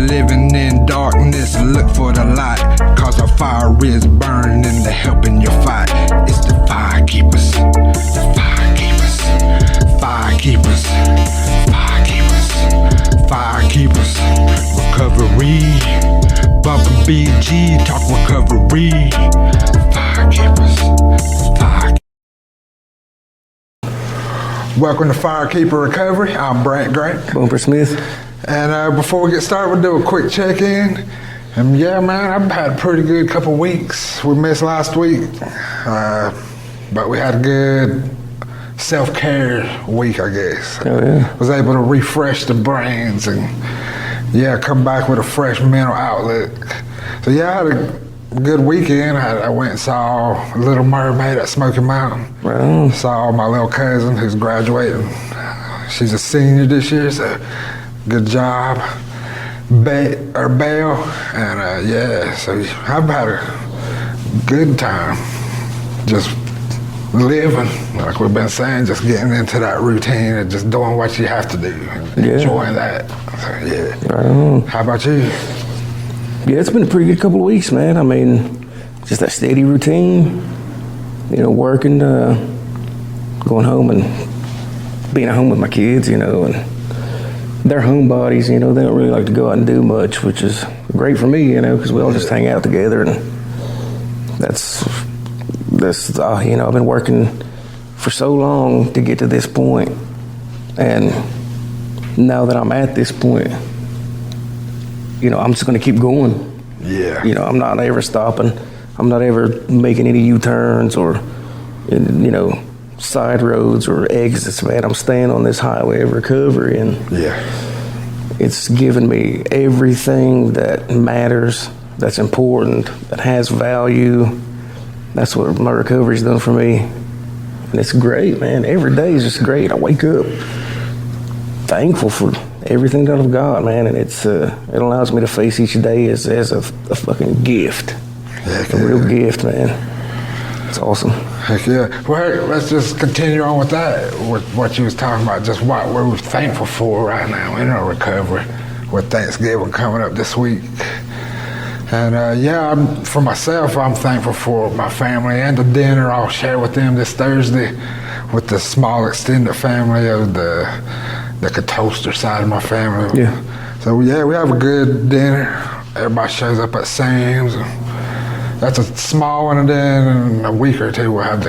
living in darkness, look for the light, cause our fire is burning and they're helping you fight. It's the fire keepers, the fire keepers, fire keepers, fire keepers, fire keepers. Recovery, Bumper BG, talk recovery. Fire keepers, fire. Welcome to Firekeeper Recovery. I'm Brant Grant. Bumper Smith. And before we get started, we'll do a quick check-in. And yeah, man, I've had a pretty good couple weeks. We missed last week, but we had a good self-care week, I guess. Oh, yeah. Was able to refresh the brains and, yeah, come back with a fresh mental outlook. So, yeah, I had a good weekend. I went and saw Little Mermaid at Smoky Mountain. Right. Saw my little cousin who's graduating. She's a senior this year, so good job. Belle, and yeah, so I've had a good time just living, like we've been saying, just getting into that routine and just doing what you have to do and enjoying that. So, yeah. Right. How about you? Yeah, it's been a pretty good couple of weeks, man. I mean, just that steady routine, you know, working, going home and being at home with my kids, you know, and they're homebodies, you know, they don't really like to go out and do much, which is great for me, you know, because we all just hang out together, and that's you know, I've been working for so long to get to this point, and now that I'm at this point, you know, I'm just going to keep going. Yeah. You know, I'm not ever stopping. I'm not ever making any U-turns or, you know, side roads or exits, man. I'm staying on this highway of recovery, and it's given me everything that matters, that's important, that has value. That's what my recovery's done for me, and it's great, man. Every day is just great. I wake up thankful for everything that I've got, man, and it allows me to face each day as a fucking gift, a real gift, man. It's awesome. Heck yeah. Well, hey, let's just continue on with that, with what you was talking about, just what we're thankful for right now in our recovery, with Thanksgiving coming up this week. And yeah, for myself, I'm thankful for my family and the dinner I'll share with them this Thursday with the small extended family of the Cotoaster side of my family. Yeah. So yeah, we have a good dinner. Everybody shows up at Sam's. That's a small one, and then in a week or two we'll have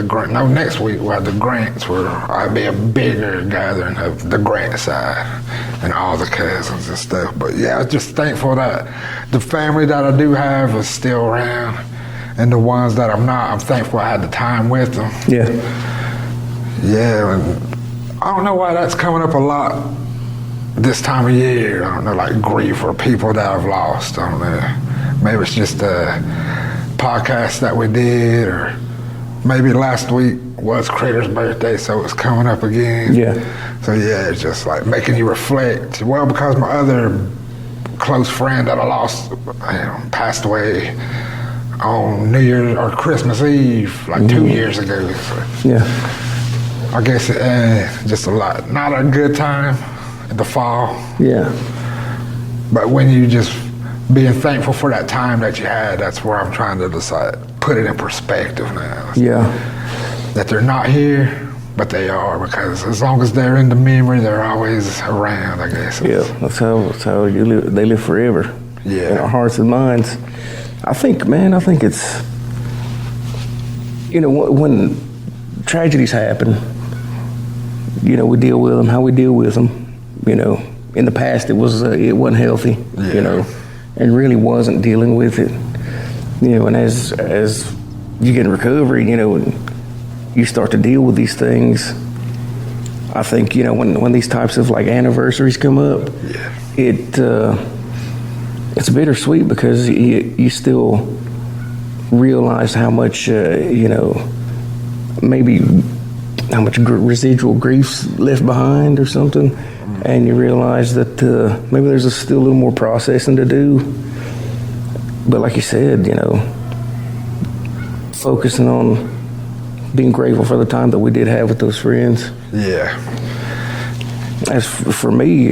next week we'll have the Grants, where I'll be a bigger gathering of the Grant side and all the cousins and stuff. But yeah, I'm just thankful that the family that I do have is still around, and the ones that I'm not, I'm thankful I had the time with them. Yeah. Yeah, and I don't know why that's coming up a lot this time of year. I don't know, like grief or people that I've lost. I don't know. Maybe it's just podcast that we did, or maybe last week was Critter's birthday, so it's coming up again. Yeah. So yeah, it's just like making you reflect. Well, because my other close friend that I lost, passed away on New Year's or Christmas Eve, like 2 years ago. So Yeah. I guess just a lot, not a good time in the fall. Yeah. But when you just being thankful for that time that you had, that's where I'm trying to decide, put it in perspective now. Yeah. That they're not here, but they are, because as long as they're in the memory, they're always around, I guess. Yeah, that's how you live. They live forever. Yeah. In our hearts and minds. I think it's, you know, when tragedies happen, you know, we deal with them how we deal with them. You know, in the past it wasn't healthy. Yeah. You know, and really wasn't dealing with it. You know, and as you get in recovery, you know, and you start to deal with these things, I think, you know, when these types of like anniversaries come up, it's bittersweet, because you still realize how much, you know, maybe how much residual grief's left behind or something, and you realize that maybe there's still a little more processing to do. But like you said, you know, focusing on being grateful for the time that we did have with those friends. Yeah. As for me,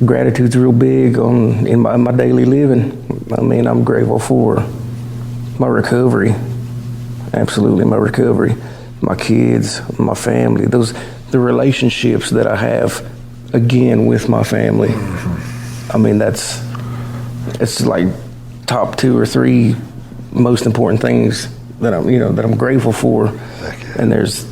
gratitude's real big in my daily living. I mean, I'm grateful for my recovery, absolutely my recovery, my kids, my family, the relationships that I have again with my family. I mean, it's like top 2 or 3 most important things that I'm grateful for. And there's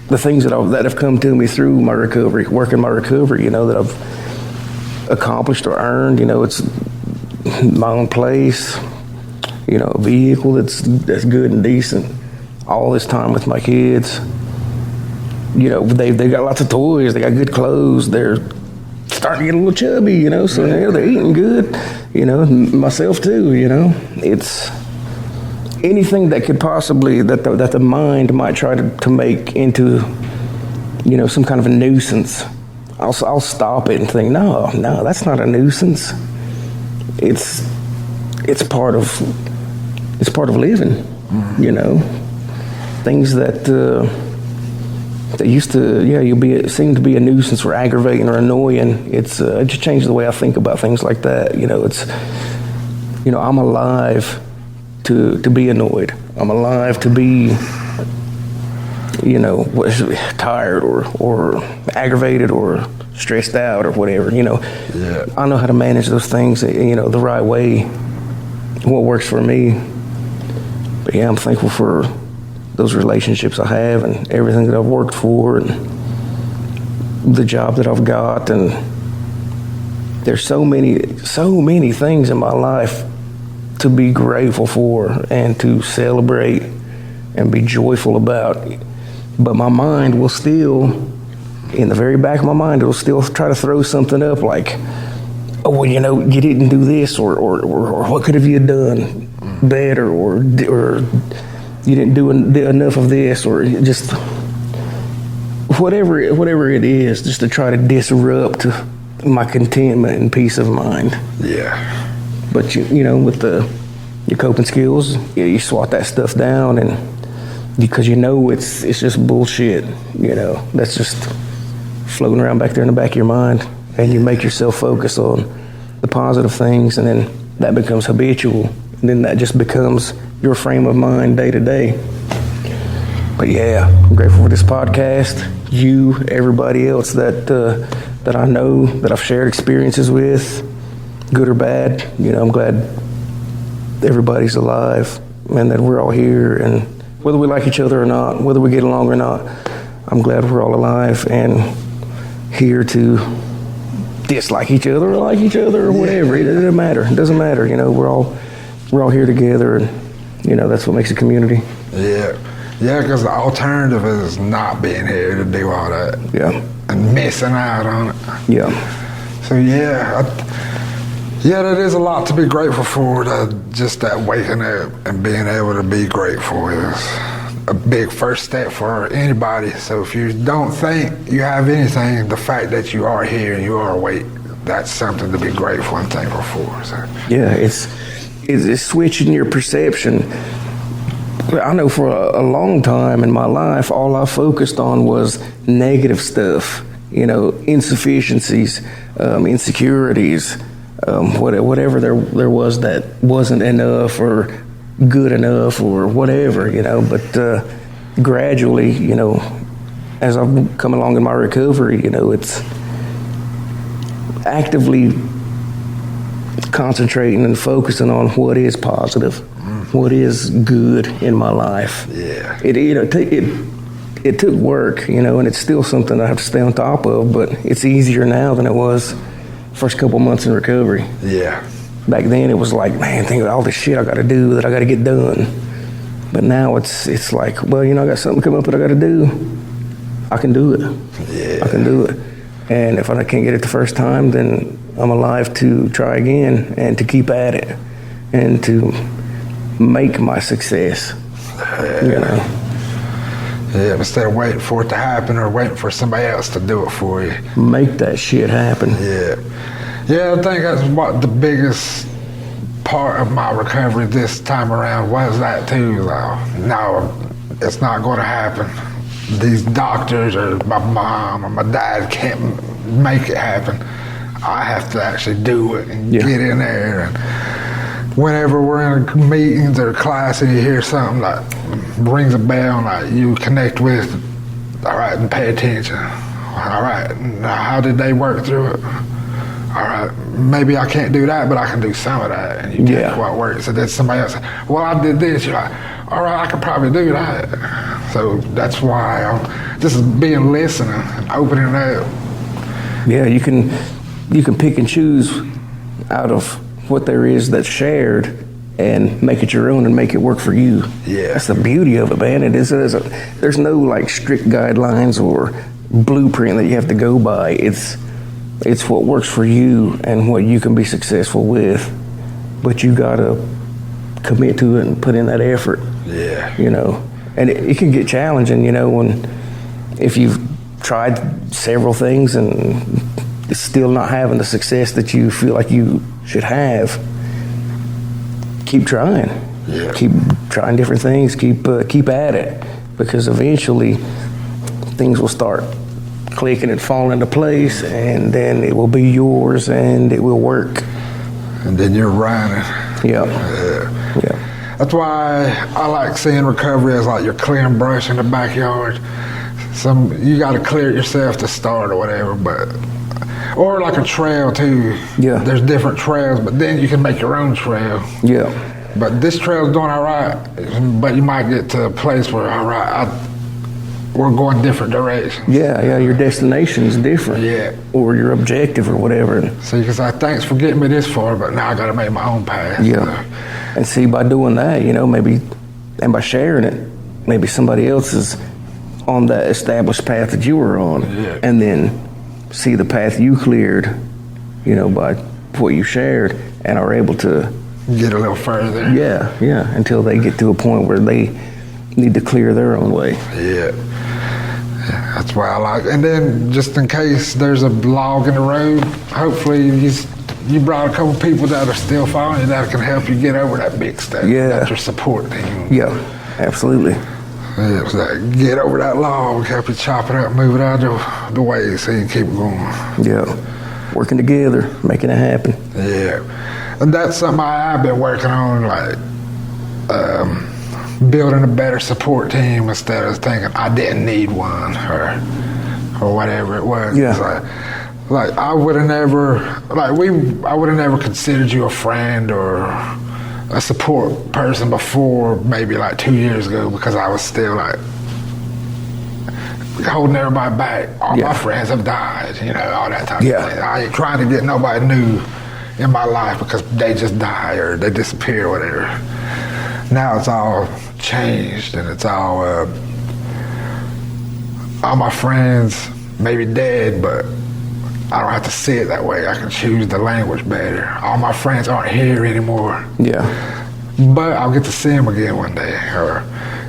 the things that have come to me through my recovery, working my recovery, that I've accomplished or earned. It's my own place, a vehicle that's good and decent. All this time with my kids, they got lots of toys, they got good clothes, they're starting to get a little chubby, so they're eating good, myself too, it's anything that could possibly, that the mind might try to make into, some kind of a nuisance. I'll stop it and think, no, that's not a nuisance. It's part of living, things that used to, seem to be a nuisance or aggravating or annoying. It just changed the way I think about things like that. I'm alive to be annoyed. I'm alive to be, tired or aggravated or stressed out or whatever. Yeah. I know how to manage those things, the right way, what works for me. But yeah, I'm thankful for those relationships I have and everything that I've worked for and the job that I've got. And there's so many things in my life to be grateful for and to celebrate and be joyful about. But my mind will still, in the very back of my mind, it'll still try to throw something up like, oh, well, you didn't do this, or what could have you done better, or you didn't do enough of this, or just whatever it is, just to try to disrupt my contentment and peace of mind. Yeah. But with your coping skills, you swat that stuff down, and because it's just bullshit. That's just floating around back there in the back of your mind, and you make yourself focus on the positive things, and then that becomes habitual, and then that just becomes your frame of mind day to day. But yeah, I'm grateful for this podcast, you, everybody else that I know, that I've shared experiences with, good or bad. I'm glad everybody's alive and that we're all here, and whether we like each other or not, whether we get along or not, I'm glad we're all alive and here to dislike each other or like each other or whatever. It doesn't matter. It doesn't matter. We're all here together, and that's what makes a community. Yeah, because the alternative is not being here to do all that. Yeah, and missing out on it. Yeah. So that is a lot to be grateful for. Just that waking up and being able to be grateful is a big first step for anybody. So if you don't think you have anything, the fact that you are here and you are awake, that's something to be grateful and thankful for. So. Yeah, it's switching your perception. I know for a long time in my life, all I focused on was negative stuff, insufficiencies, insecurities, whatever there was that wasn't enough or good enough or whatever, but gradually, as I've come along in my recovery, it's actively concentrating and focusing on what is positive, what is good in my life. Yeah. It took work, and it's still something I have to stay on top of, but it's easier now than it was first couple months in recovery. Yeah. Back then it was like, man, think about all this shit I got to do that I got to get done. But now it's like, well, I got something come up that I got to do. I can do it. Yeah. I can do it. And if I can't get it the first time, then I'm alive to try again and to keep at it and to make my success. Yeah, instead of waiting for it to happen or waiting for somebody else to do it for you. Make that shit happen. Yeah, I think that's what the biggest part of my recovery this time around was, that too. No, it's not going to happen. These doctors or my mom or my dad can't make it happen. I have to actually do it and get in there. And whenever we're in meetings or class and you hear something like rings a bell, like you connect with, all right, and pay attention. All right, now how did they work through it? All right, maybe I can't do that, but I can do some of that. And you take what works. And then somebody else, well, I did this. You're like, all right, I could probably do that. So that's why I'm just being listening and opening up. Yeah, you can pick and choose out of what there is that's shared and make it your own and make it work for you. Yeah. That's the beauty of it, man. There's no like strict guidelines or blueprint that you have to go by. It's what works for you and what you can be successful with, but you gotta commit to it and put in that effort. Yeah. You know, and it can get challenging, you know, if you've tried several things and still not having the success that you feel like you should have, keep trying. Yeah. Keep trying different things. Keep at it, because eventually things will start clicking and falling into place, and then it will be yours and it will work. And then you're running. Yeah. Yeah. That's why I like seeing recovery as like you're clearing brush in the backyard. You got to clear it yourself to start or whatever, or like a trail too. Yeah. There's different trails, but then you can make your own trail. Yeah. But this trail's doing all right, but you might get to a place where, all right, we're going different directions. Yeah, your destination's different. Yeah. Or your objective or whatever. So you can say, thanks for getting me this far, but now I got to make my own path. Yeah. And see, by doing that, you know, maybe, and by sharing it, maybe somebody else is on that established path that you were on. Yeah. And then see the path you cleared, you know, by what you shared, and are able to get a little further. Yeah, until they get to a point where they need to clear their own way. Yeah. That's why I like it. And then just in case there's a log in the road, hopefully you brought a couple people that are still following you that can help you get over that big stuff. Yeah. That's your support team. Yeah, absolutely. Yeah, it's like get over that log, help you chop it up, move it out of the way so you can keep going. Yeah, working together, making it happen. Yeah, and that's something I've been working on, like building a better support team instead of thinking I didn't need one or whatever it was. Yeah. It's like I would have never, I would have never considered you a friend or a support person before maybe like 2 years ago, because I was still like holding everybody back. All my friends have died, you know, all that type of thing. I ain't trying to get nobody new in my life because they just die or they disappear or whatever. Now it's all changed, and it's all my friends may be dead, but I don't have to see it that way. I can choose the language better. All my friends aren't here anymore. Yeah. But I'll get to see them again one day. Or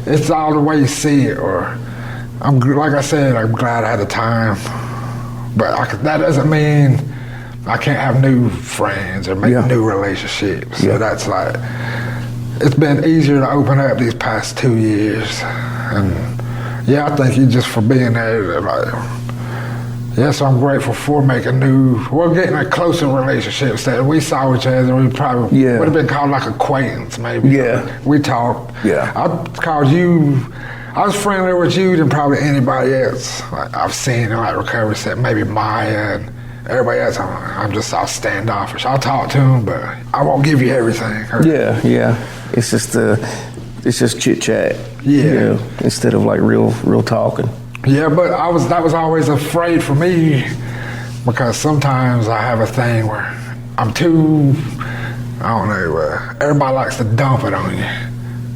it's all the way you see it. Or like I said, I'm glad I had the time. But that doesn't mean I can't have new friends or make new relationships. So that's like, it's been easier to open up these past 2 years. And I thank you just for being there. So I'm grateful for getting a closer relationship. So we saw each other, we probably would have been called like acquaintance maybe. Yeah. We talked. Yeah. I was friendlier with you than probably anybody else I've seen in like recovery set, maybe Maya and everybody else. I'll standoffish. I'll talk to them, but I won't give you everything. Yeah. It's just chit chat. Yeah. You know, instead of like real talking. Yeah, but that was always afraid for me, because sometimes I have a thing where I'm too, I don't know, everybody likes to dump it on you.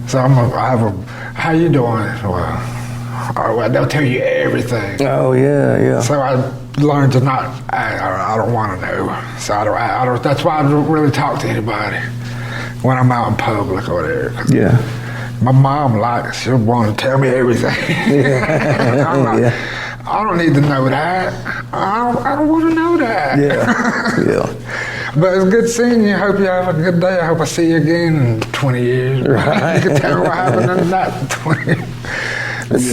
So how you doing? Well, they'll tell you everything. Oh, yeah. So I learned to not, I don't want to know. So I don't, that's why I don't really talk to anybody when I'm out in public or whatever. Yeah. My mom she'll want to tell me everything. I don't need to know that. I don't want to know that. Yeah. But it's good seeing you. I hope you have a good day. I hope I see you again in 20 years. Right. You can tell me what happened in that 20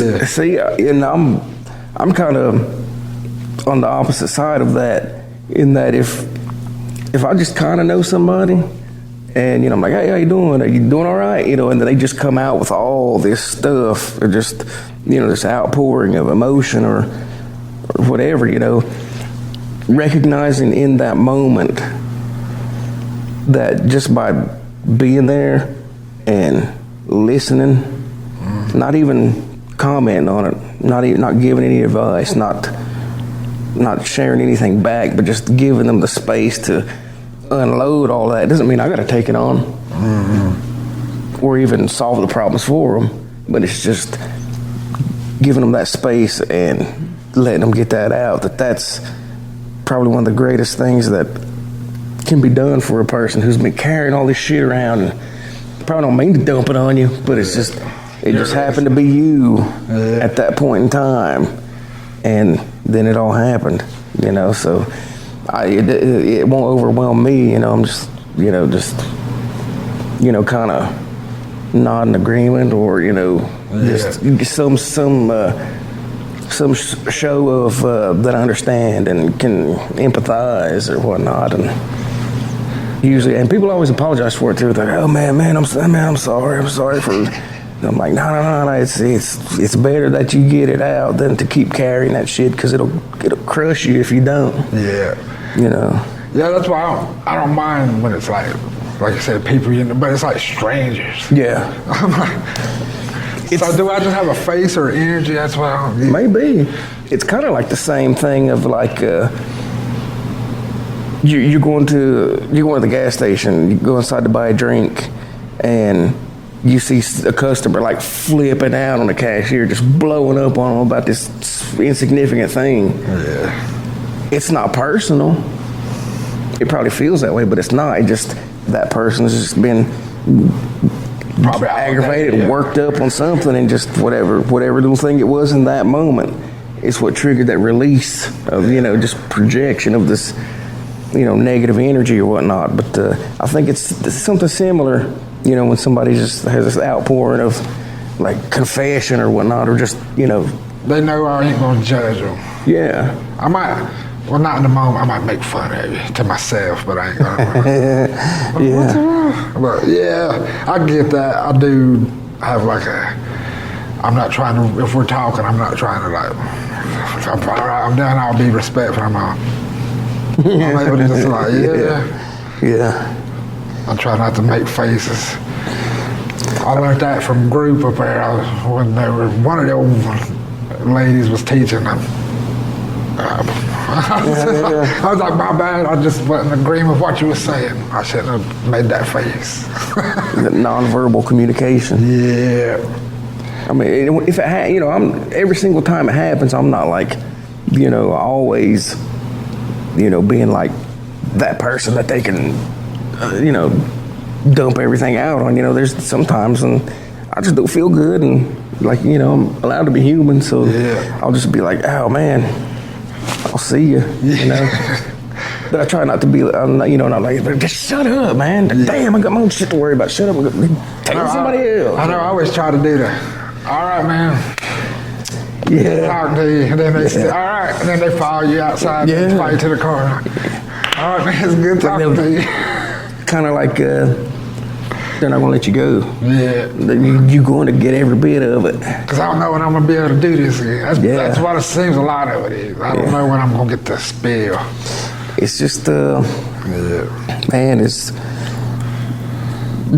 years. See, I'm kind of on the opposite side of that. in that if I just kind of know somebody, and I'm like, hey, how you doing? Are you doing all right? And then they just come out with all this stuff, or just this outpouring of emotion or whatever. Recognizing in that moment that just by being there and listening, not even commenting on it, not giving any advice, not sharing anything back, but just giving them the space to unload all that. It doesn't mean I got to take it on or even solve the problems for them, but it's just giving them that space and letting them get that out. That's probably one of the greatest things that can be done for a person who's been carrying all this shit around. And probably don't mean to dump it on you, but it just happened to be you at that point in time, and then it all happened. So it won't overwhelm me. I'm just kind of nodding agreement, or just some show of that I understand and can empathize or whatnot. And usually, and people always apologize for it too. They're like, oh man, I'm sorry for. And I'm like, no. It's better that you get it out than to keep carrying that shit, because it'll crush you if you don't. Yeah. Yeah, that's why I don't mind when it's like you said, people, but it's like strangers. Yeah. I'm like, so do I just have a face or energy? That's what I don't get. Maybe. It's kind of like the same thing of like you're going to the gas station, you go inside to buy a drink, and you see a customer like flipping out on the cashier, just blowing up on them about this insignificant thing. Yeah. It's not personal. It probably feels that way, but it's not. It just, that person's just been probably aggravated, worked up on something, and just whatever little thing it was in that moment is what triggered that release of, just projection of this, negative energy or whatnot. But I think it's something similar, when somebody just has this outpouring of like confession or whatnot, or just, They know I ain't gonna judge them. Yeah. I might, well, not in the moment, I might make fun of you to myself, but I ain't gonna. Yeah. But yeah, I get that. I do have like I'm not trying to, if we're talking, I'm not trying to like, I'm done, I'll be respectful. I'm able to just like, Yeah. I try not to make faces. I learned that from group up there when one of the old ladies was teaching them. I was like, my bad, I just wasn't agreeing with what you were saying. I shouldn't have made that face. Nonverbal communication. Yeah. I mean, if it I'm every single time it happens, I'm not like, always, being like that person that they can, dump everything out on. There's sometimes when I just don't feel good, and like, I'm allowed to be human, so I'll just be like, oh man, I'll see you, But I try not to be, not like, just shut up, man. Damn, I got my own shit to worry about. Shut up, tell somebody else. I know, I always try to do that. All right, man. Yeah. Talk to you, and then they say, all right, and then they follow you outside and fight to the car. All right, man, it's good talking to you. Kind of like, they're not gonna let you go. Yeah. You're going to get every bit of it. Because I don't know when I'm gonna be able to do this again. That's what it seems a lot of it is. I don't know when I'm gonna get the spill. It's just, man, it's,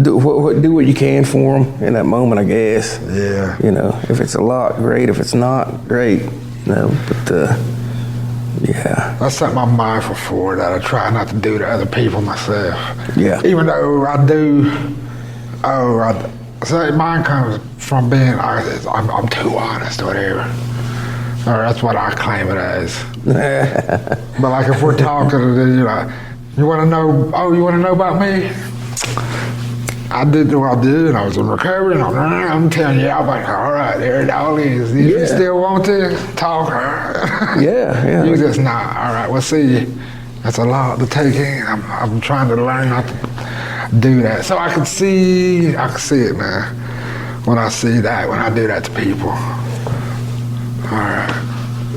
do what you can for them in that moment, I guess. Yeah. If it's a lot, great. If it's not, great. But, yeah. That's something I'm mindful for, that I try not to do to other people myself. Yeah. Even though I do, so mine comes from being, I'm too honest or whatever. Or that's what I claim it as. But like if we're talking, you're like, you want to know about me? I did what I did, and I was in recovery, and I'm telling you, I'm like, all right, there it all is. If you still want to talk, yeah. You just not. All right, we'll see. That's a lot to take in. I'm trying to learn not to do that. So I can see it, man. When I see that, when I do that to people. All right.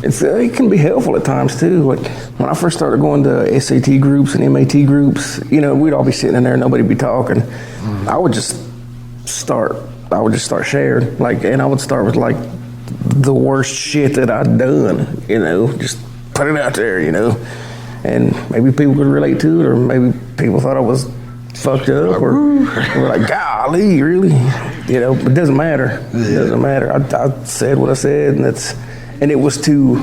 it can be helpful at times too. Like when I first started going to SAT groups and MAT groups, we'd all be sitting in there, nobody would be talking. I would just start sharing, and I would start with the worst shit that I'd done, just put it out there, and maybe people could relate to it, or maybe people thought I was fucked up, or were like, golly, really? But it doesn't matter. It doesn't matter. I said what I said, and it was to,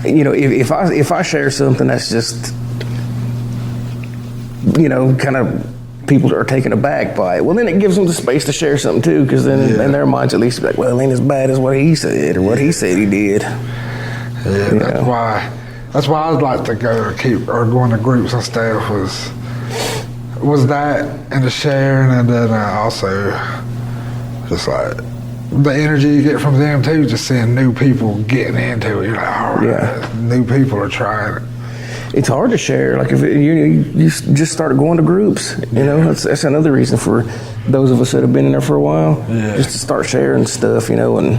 if I share something that's just, kind of people are taken aback by it, well, then it gives them the space to share something too, because then in their minds at least be like, well, it ain't as bad as what he said or what he said he did. Yeah, that's why I'd like to go going to groups and stuff was that and the sharing, and then also just like the energy you get from them too, just seeing new people getting into it. You're like, all right, new people are trying it. It's hard to share. Like if you just start going to groups, that's another reason for those of us that have been in there for a while, just to start sharing stuff, and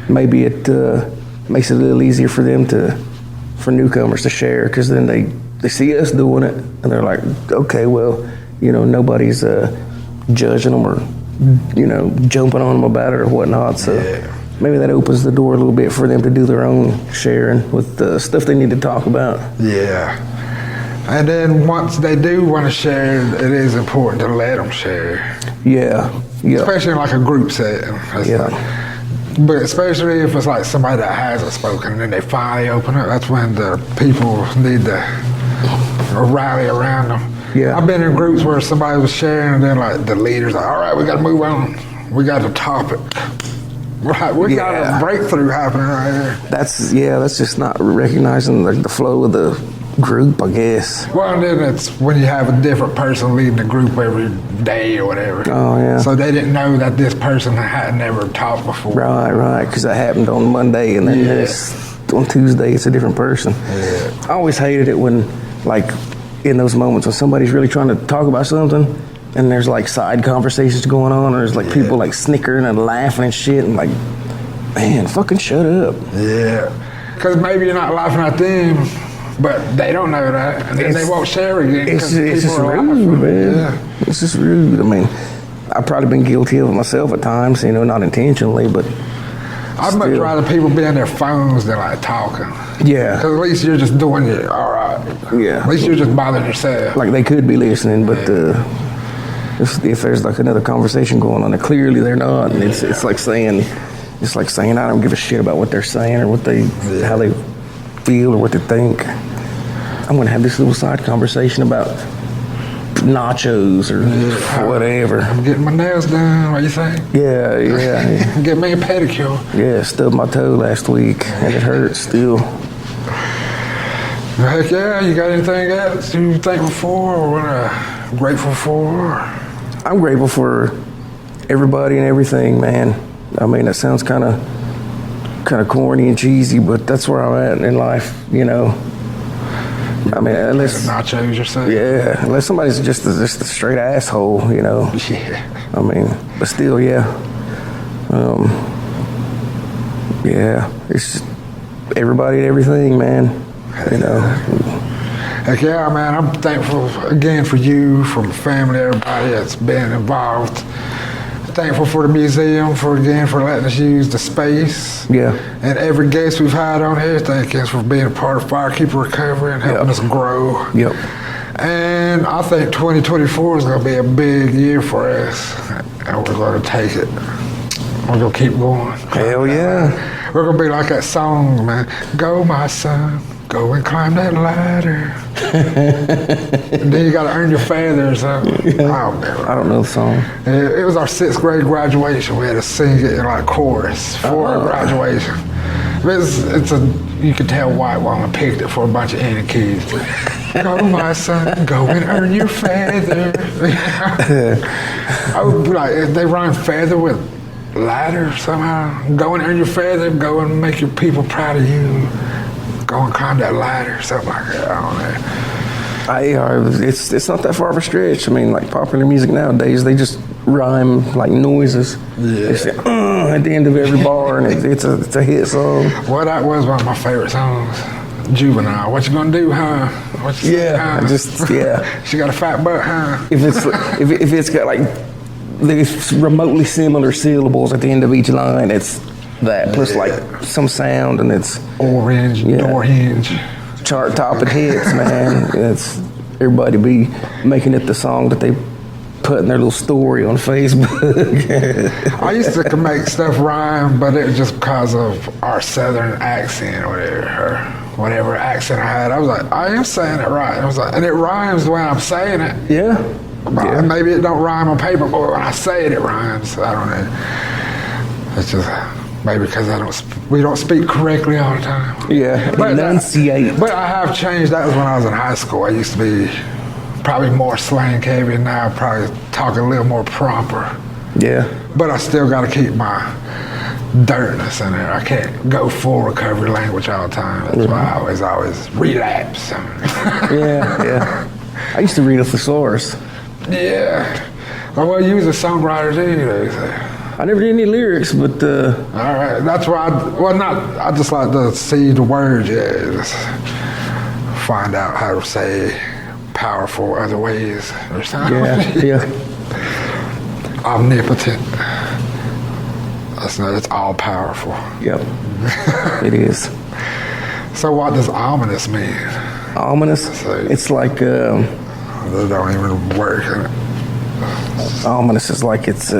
maybe it makes it a little easier for them for newcomers to share, because then they see us doing it and they're like, okay, well, nobody's judging them or jumping on them about it or whatnot. So maybe that opens the door a little bit for them to do their own sharing with the stuff they need to talk about. Yeah. And then once they do want to share, it is important to let them share. Yeah. Especially in like a group setting. But especially if it's like somebody that hasn't spoken and then they finally open up, that's when the people need to rally around them. Yeah. I've been in groups where somebody was sharing and then like the leader's like, all right, we got to move on. We got a topic. Right, we got a breakthrough happening right here. That's just not recognizing the flow of the group, I guess. Well, then it's when you have a different person leading the group every day or whatever. Oh, yeah. So they didn't know that this person had never talked before. Right, because that happened on Monday, and then on Tuesday it's a different person. Yeah. I always hated it when, in those moments when somebody's really trying to talk about something, and there's side conversations going on, or there's people snickering and laughing and shit, and man, fucking shut up. Yeah, because maybe you're not laughing at them, but they don't know that, and then they won't share again. It's just rude, man. Yeah. It's just rude. I mean, I've probably been guilty of it myself at times, not intentionally, but I'd much rather people be on their phones than talking. Yeah. Because at least you're just doing it, all right. Yeah. At least you're just bothering yourself. They could be listening, but if there's another conversation going on, and clearly they're not, and it's like saying I don't give a shit about what they're saying or how they feel or what they think. I'm gonna have this little side conversation about nachos or whatever. I'm getting my nails done. What you think? Yeah. Get me a pedicure. Yeah, stubbed my toe last week and it hurts still. Heck yeah! You got anything else you thankful for or grateful for? I'm grateful for everybody and everything, man. I mean, that sounds kind of corny and cheesy, but that's where I'm at in life, I mean, unless nachos or something. Yeah, unless somebody's just a straight asshole, Yeah. I mean, but still, yeah. It's just everybody and everything, man. Heck yeah, man. I'm thankful again for you, for my family, everybody that's been involved. Thankful for the museum for letting us use the space. Yeah. And every guest we've had on here, thank you for being a part of Firekeeper Recovery and helping us grow. Yep. And I think 2024 is going to be a big year for us. And we're going to take it. We're going to keep going. Hell yeah. We're going to be like that song, man. Go, my son. Go and climb that ladder. And then you got to earn your feathers. Yeah. I don't know the song. It was our 6th grade graduation. We had to sing it in chorus for our graduation. You can tell White Woman picked it for a bunch of any kids. Go, my son, go and earn your feather. I would be like, they rhyme feather with ladder somehow. Go and earn your feather. Go and make your people proud of you. Go and climb that ladder, something like that. I don't know. It's not that far of a stretch. I mean, like popular music nowadays, they just rhyme like noises. Yeah. They say, at the end of every bar, and it's a hit song. Well, that was one of my favorite songs. Juvenile. What you gonna do, huh? What you say, huh? She got a fat butt, huh? If it's got like there's remotely similar syllables at the end of each line, it's that plus like some sound, and it's orange door hinge. Chart topping hits, man. It's everybody be making it the song that they put in their little story on Facebook. I used to make stuff rhyme, but it was just because of our southern accent or whatever accent I had. I was like, I am saying it right. I was like, and it rhymes the way I'm saying it. Yeah. Maybe it don't rhyme on paper, but when I say it, it rhymes. I don't know. It's just maybe because we don't speak correctly all the time. Yeah, but enunciate. But I have changed. That was when I was in high school. I used to be probably more slang heavy, and now I probably talk a little more proper. Yeah. But I still got to keep my dirtness in there. I can't go full recovery language all the time. That's why I always relapse. Yeah. I used to read a thesaurus. Yeah. Well, you was a songwriter too. I never did any lyrics, but all right, that's why I just like to see the words, just find out how to say powerful other ways or something. Yeah. Omnipotent. It's all powerful. Yep. It is. So what does ominous mean? Ominous? It's like they don't even work. Ominous is like it's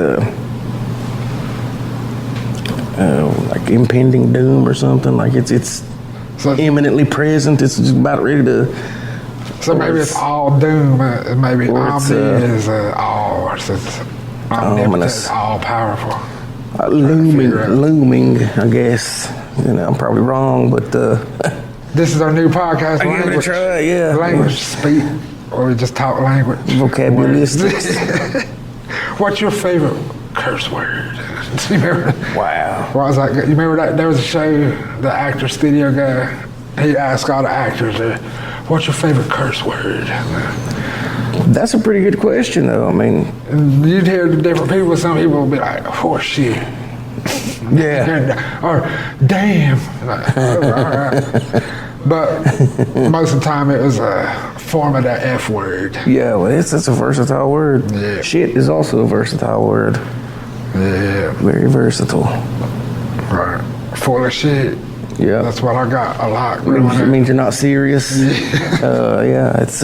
like impending doom or something. Like it's imminently present. It's just about ready to. So maybe it's all doom. Maybe omni is all. It's ominous, all powerful. Looming. I guess. I'm probably wrong, but. This is our new podcast. I give it a try. Yeah. Language speak, or we just talk language. Vocabularistics. What's your favorite curse word? Wow. What was that? You remember that there was a show, the actor studio guy, he asked all the actors, what's your favorite curse word? That's a pretty good question, though. I mean, you'd hear the different people. Some people would be like, horse shit. Yeah. Or damn. Like, all right. But most of the time it was a form of that F word. Yeah, well, it's a versatile word. Yeah. Shit is also a versatile word. Yeah. Very versatile. Right. Full of shit. Yeah. That's what I got a lot. It means you're not serious. Yeah. It's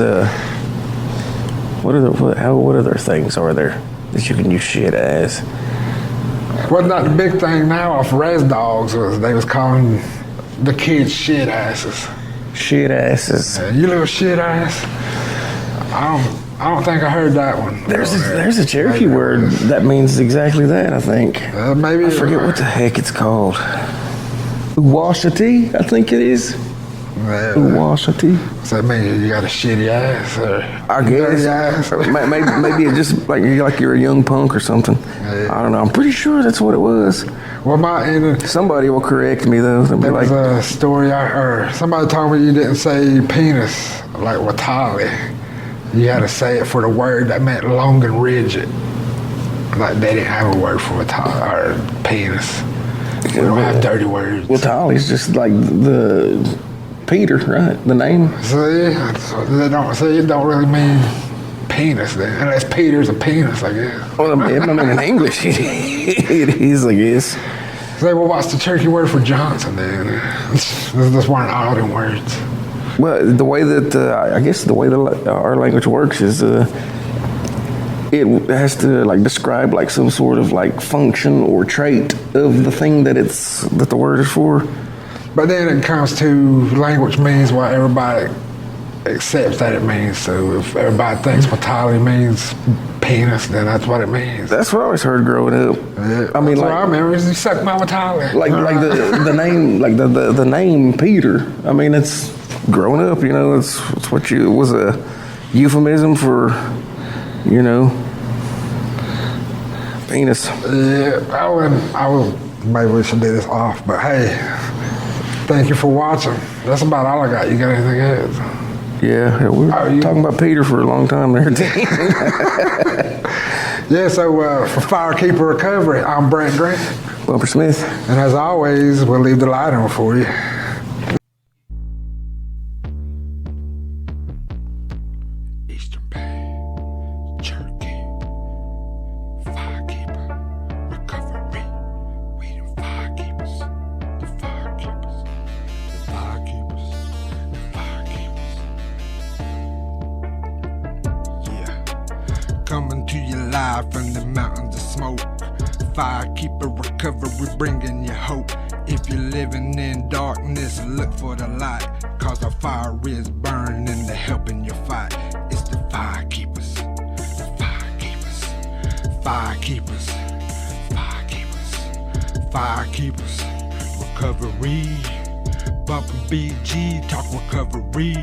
what other things are there that you can use shit as? Well, not the big thing now off Res Dogs was they was calling the kids shit asses. Shit asses. You little shit ass. I don't think I heard that one. There's a Cherokee word that means exactly that, I think. Maybe. I forget what the heck it's called. Uwashati, I think it is. Uwashati. So that means you got a shitty ass, or I guess. Ass. Maybe it's just like you're a young punk or something. Yeah. I don't know. I'm pretty sure that's what it was. Well, somebody will correct me though. There was a story I heard. Somebody told me you didn't say penis like Watali. You had to say it for the word that meant long and rigid. Like they didn't have a word for Watali or penis. We don't have dirty words. Watali's just like the Peter, right? The name. See, it don't really mean penis then, unless Peter's a penis, I guess. Well, I mean, in English, it is, I guess. Say, well, what's the Cherokee word for Johnson then? This weren't all them words. Well, the way that I guess the way that our language works is it has to like describe like some sort of like function or trait of the thing that the word is for. But then it comes to language means what everybody accepts that it means. So if everybody thinks Watali means penis, then that's what it means. That's what I always heard growing up. Yeah, I mean, like I remember you suck my Watali. Like the name, like the name Peter. I mean, it's growing up. It's what it was a euphemism for, penis. Yeah, I will. Maybe we should do this off, but hey. Thank you for watching. That's about all I got. You got anything else? Yeah, we were talking about Peter for a long time there. Yeah, so for Firekeeper Recovery, I'm Brant Grant. Bumper Smith. And as always, we'll leave the light on for you. Eastern Bay, Cherokee, Firekeeper Recovery. We them firekeepers, the firekeepers, the firekeepers, the firekeepers. Yeah, coming to you live from the mountains of smoke. Firekeeper Recovery, bringing you hope. If you're living in darkness, look for the light, cause our fire is burning and they're helping you fight. It's the firekeepers, the firekeepers, firekeepers, firekeepers, firekeepers Recovery. Bumpin' BG, talk recovery.